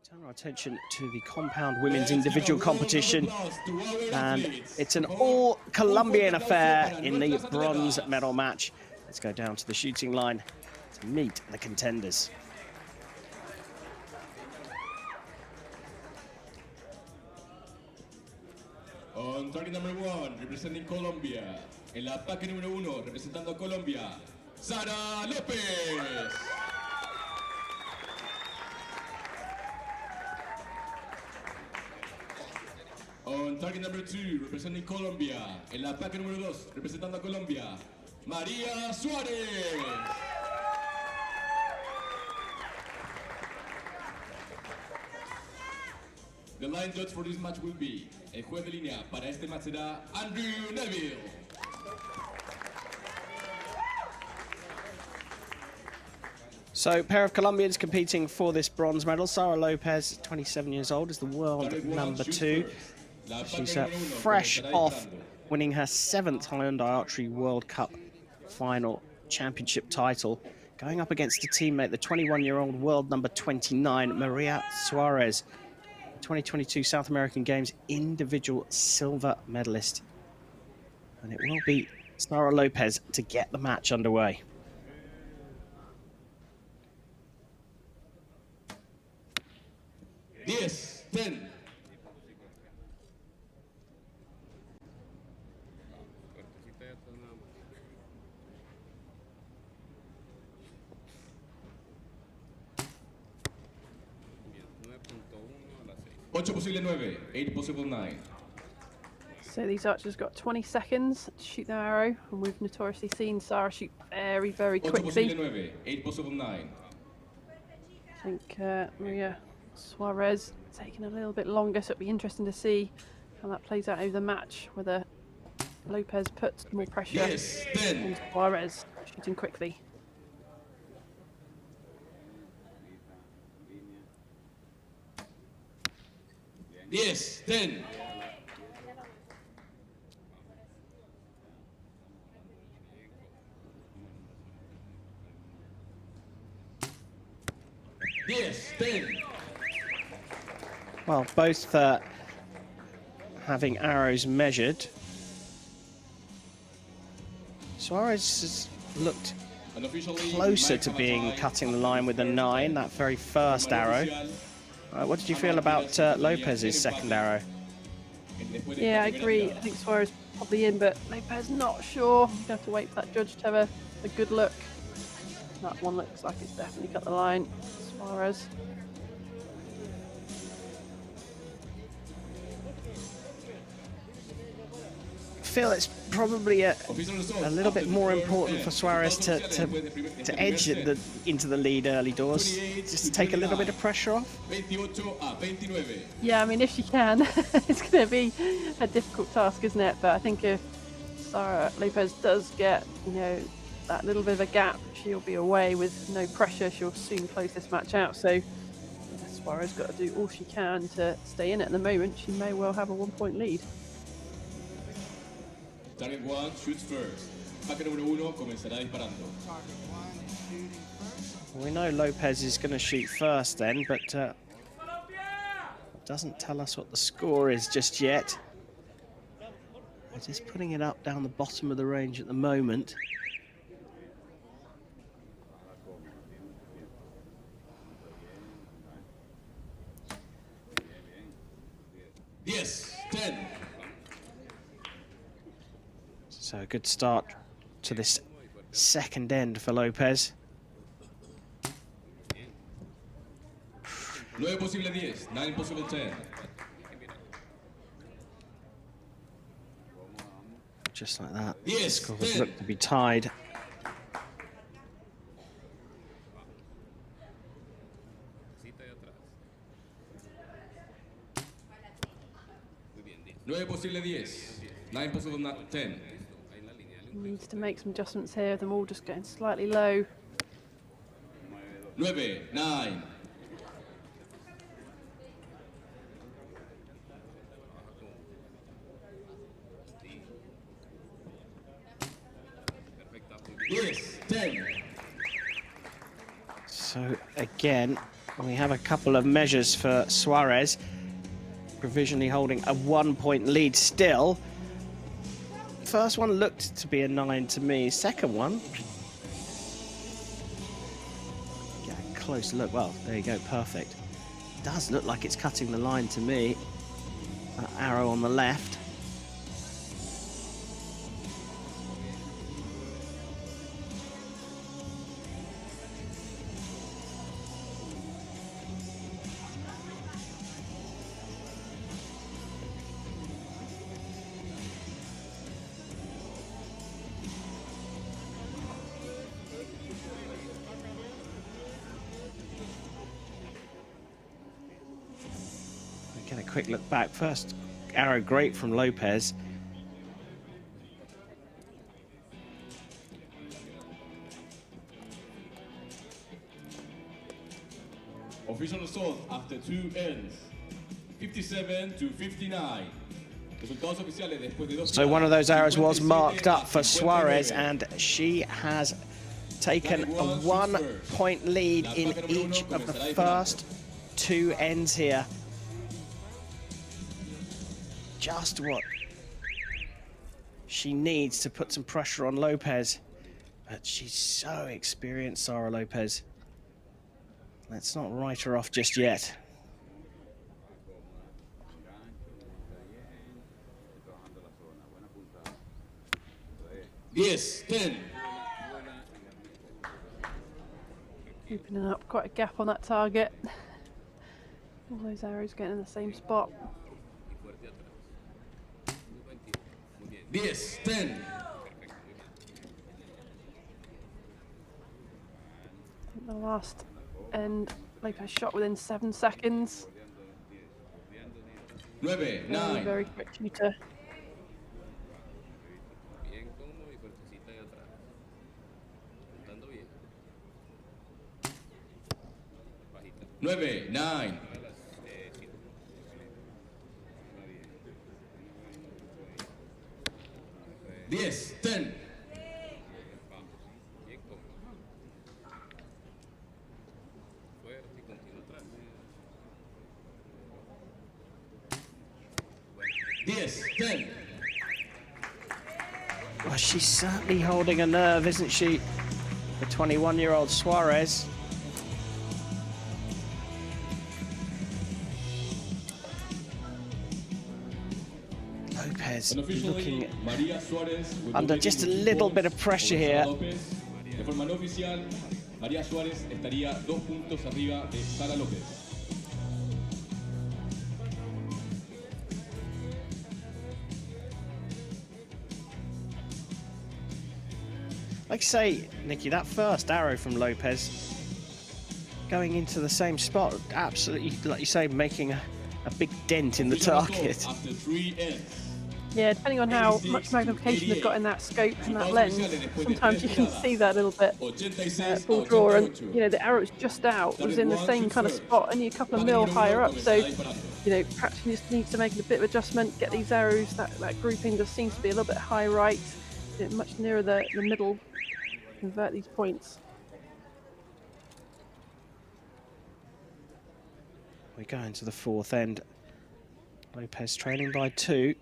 Turn our attention to the compound women's individual competition, and it's an all-Colombian affair in the bronze medal match. Let's go down to the shooting line to meet the contenders. On target number 1, representing Colombia. En la ataque número 1, representando a Colombia, Sara Lopez. On target number 2, representing Colombia. En la ataque número 2, representando a Colombia, Maria Suarez. The line judge for this match will be, el juez de línea para este match será Andrew Neville. So, a pair of Colombians competing for this bronze medal. Sara Lopez, 27 years old, is the world number 2. She's fresh off winning her 7th Hyundai Archery World Cup final championship title, going up against a teammate, the 21-year-old world number 29, Maria Suarez, 2022 South American Games individual silver medalist. And it will be Sara Lopez to get the match underway. Yes, 10. Ocho possible 9, 8 possible 9. So these archers got 20 seconds to shoot their arrow, and we've notoriously seen Sara shoot very, very quickly. 8 possible 9, 8 possible 9. I think Maria Suarez taking a little bit longer, so it'll be interesting to see how that plays out over the match, whether Lopez puts more pressure on Suarez shooting quickly. Yes, 10. Yes, 10. Well, both having arrows measured. Suarez has looked closer to cutting the line with a 9, that very first arrow. What did you feel about Lopez's second arrow? Yeah, I agree. I think Suarez probably in, but Lopez not sure. You have to wait for that judge to have a good look. That one looks like it's definitely cut the line. Suarez. I feel it's probably a little bit more important for Suarez to edge into the lead early doors, just to take a little bit of pressure off. Yeah, I mean, if she can, it's going to be a difficult task, isn't it? But I think if Sara Lopez does get, that little bit of a gap, she'll be away with no pressure. She'll soon close this match out. So Suarez got to do all she can to stay in it. At the moment, she may well have a 1-point lead. Target 1 shoots first. Ataque número 1 comenzará disparando. We know Lopez is going to shoot first then, but doesn't tell us what the score is just yet. They're just putting it up down the bottom of the range at the moment. Yes, 10. So a good start to this second end for Lopez. 9 possible 10, 9 possible 10. Just like that. Yes, Scores look to be tied. Nueve possible 10, 9 possible 10. Needs to make some adjustments here. Them all just getting slightly low. 9, 9. Yes, 10. So again, We have a couple of measures for Suarez, provisionally holding a 1-point lead still. First one looked to be a 9 to me. Second one, get a close look. Well, there you go, perfect. Does look like it's cutting the line to me. That arrow on the left. Get a quick look back. First arrow great from Lopez. Official result after 2 ends, 57 to 59. Resultados oficiales después de 2. So one of those arrows was marked up for Suarez, and she has taken a 1-point lead in each of the first 2 ends here. Just what she needs to put some pressure on Lopez. But she's so experienced, Sara Lopez. Let's not write her off just yet. Yes, 10. Opening up quite a gap on that target. All those arrows getting in the same spot. 10, 10. The last end, Lopez shot within 7 seconds. 9, 9. Very quick shooter. 9, 9. 10, 10. Yes, 10. Well, she's certainly holding a nerve, isn't she? The 21-year-old Suarez. Lopez looking under just a little bit of pressure here. De forma no oficial, Maria Suarez estaría 2 puntos arriba de Sara Lopez. Like I say, Nikki, that first arrow from Lopez going into the same spot, absolutely, like you say, making a big dent in the target. After 3 ends. Yeah, depending on how much magnification they've got in that scope and that lens, sometimes you can see that a little bit full draw. And you know, the arrow's just out, was in the same kind of spot, only a couple of mil higher up. So, you know, perhaps you just need to make a bit of adjustment, get these arrows. That grouping just seems to be a little bit high right, much nearer the middle. Convert these points. We go into the 4th end. Lopez trailing by 2.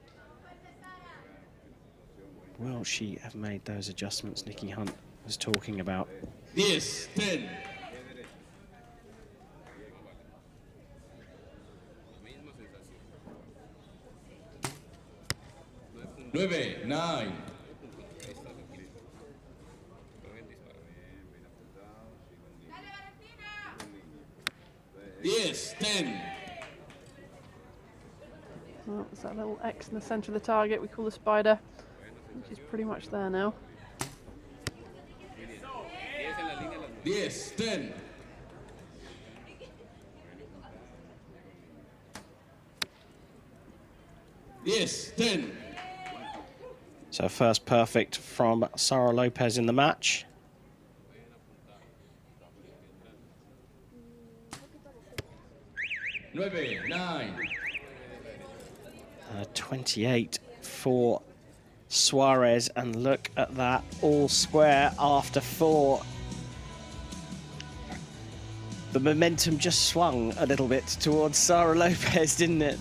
Will she have made those adjustments Nikki Hunt was talking about? Yes, 10. 9, 9. Yes, 10. Well, there's that little X in the centre of the target we call the spider, which is pretty much there now. 10. Yes, 10. So first perfect from Sara Lopez in the match. 9. 28 for Suarez, and look at that, all square after 4. The momentum just swung a little bit towards Sara Lopez, didn't it?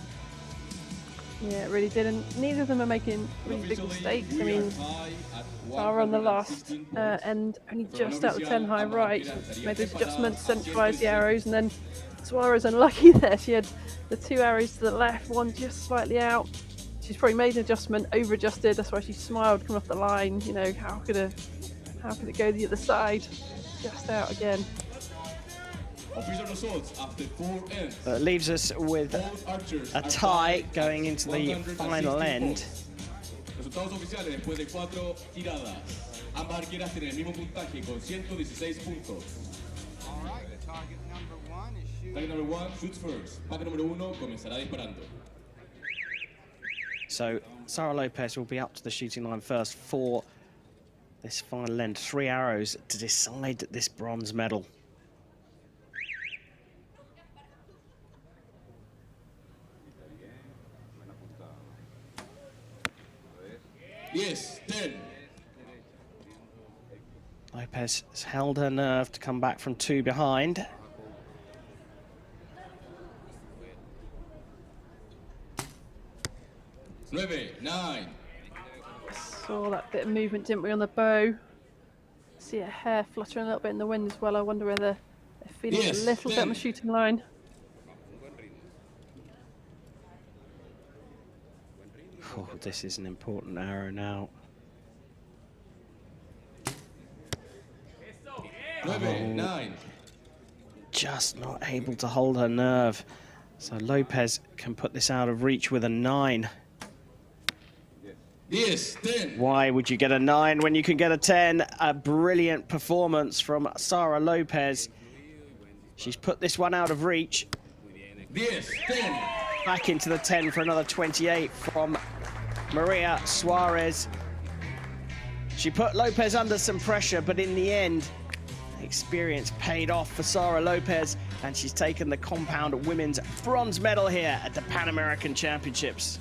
Yeah, it really did, and neither of them are making really big mistakes. I mean, Sara on the last end, only just out the 10 high right, made those adjustments, centralised the arrows, and then Suarez unlucky there. She had the 2 arrows to the left, one just slightly out. She's probably made an adjustment, over-adjusted, that's why she smiled coming off the line. You know, how could it go the other side? Just out again. Official results after 4 ends. That leaves us with a tie going into the final end. Resultados oficiales después de 4 tiradas. Ambas arqueras tienen el mismo puntaje con 116 puntos. Target number 1 shoots first. Pack número 1 comenzará disparando. So Sara Lopez will be up to the shooting line first for this final end. 3 arrows to decide this bronze medal. Yes, 10. Lopez has held her nerve to come back from 2 behind. Nine. Saw that bit of movement, didn't we, on the bow? See her hair fluttering a little bit in the wind as well. I wonder whether they're feeling a little bit on the shooting line. Oh, this is an important arrow now. Nine. Just not able to hold her nerve. So Lopez can put this out of reach with a 9. Yes, 10. Why would you get a 9 when you can get a 10? A brilliant performance from Sara Lopez. She's put this one out of reach. Yes, 10. Back into the 10 for another 28 from Maria Suarez. She put Lopez under some pressure, but in the end, experience paid off for Sara Lopez, and she's taken the compound women's bronze medal here at the Pan American Championships.